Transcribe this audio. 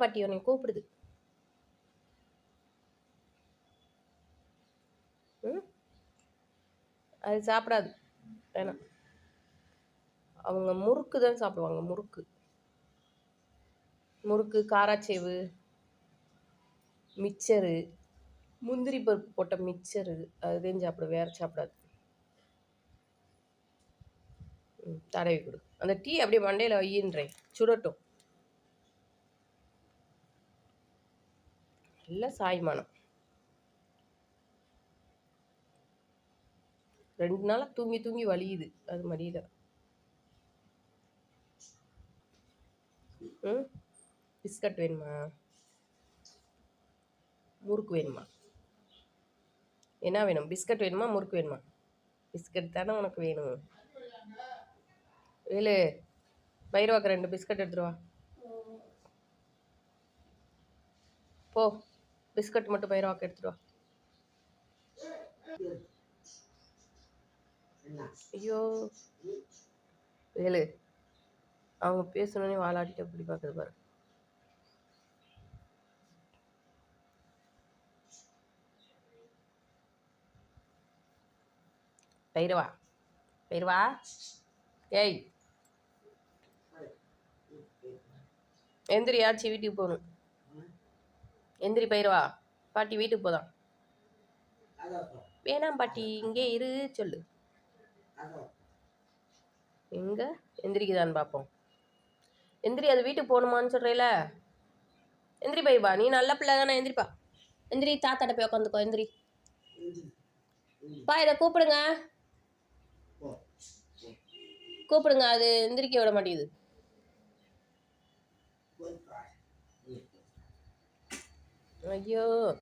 பாட்டி உன்னை கூப்பிடுது. அது சாப்பிடாது, வேணாம். அவங்க முறுக்கு தான் சாப்பிடுவாங்க. முறுக்கு, காராச்சேவு, மிக்சரு, முந்திரி பருப்பு போட்ட மிக்சரு, அதுதான் சாப்பிடும், வேற சாப்பிடாது. தடவி கொடு. அந்த டீ அப்படியே மண்டையில் வையின்றேன், சுடட்டும். நல்ல சாய்மானம். 2 நாளாக தூங்கி தூங்கி வலியுது அது மடியில். பிஸ்கட் வேணுமா? முறுக்கு வேணுமா? என்ன வேணும்? பிஸ்கட் வேணுமா, முறுக்கு வேணுமா? பிஸ்கட் தானே உனக்கு வேணும். வேலு, பைரவாக்கு 2 பிஸ்கட் எடுத்துருவா. போ, பிஸ்கட் மட்டும் பைரவாக்கு எடுத்துருவா. ஐயோ வேலு, அவங்க பேசணுன்னே வாலாட்டிட்டு அப்படி பார்க்குது பாரு. பைரவா, ஏய் எந்திரி, ஆச்சு வீட்டுக்கு போகணும். எந்திரி பைரவா, பாட்டி வீட்டுக்கு போதான். வேணாம் பாட்டி, இங்கே இரு சொல்லு. எங்க எந்திரிக்குதான்னு பார்ப்போம். எந்திரி, அது வீட்டுக்கு போகணுமான்னு சொல்கிறேல. எந்திரி பைரவா, நீ நல்ல பிள்ளை தானே, எந்திரிப்பா. எந்திரி, தாத்தாட்ட போய் உட்காந்துக்கோ. எந்திரி பா, இதை கூப்பிடுங்க. அது எந்திரிக்க விட மாட்டேங்குது. ஐயோ.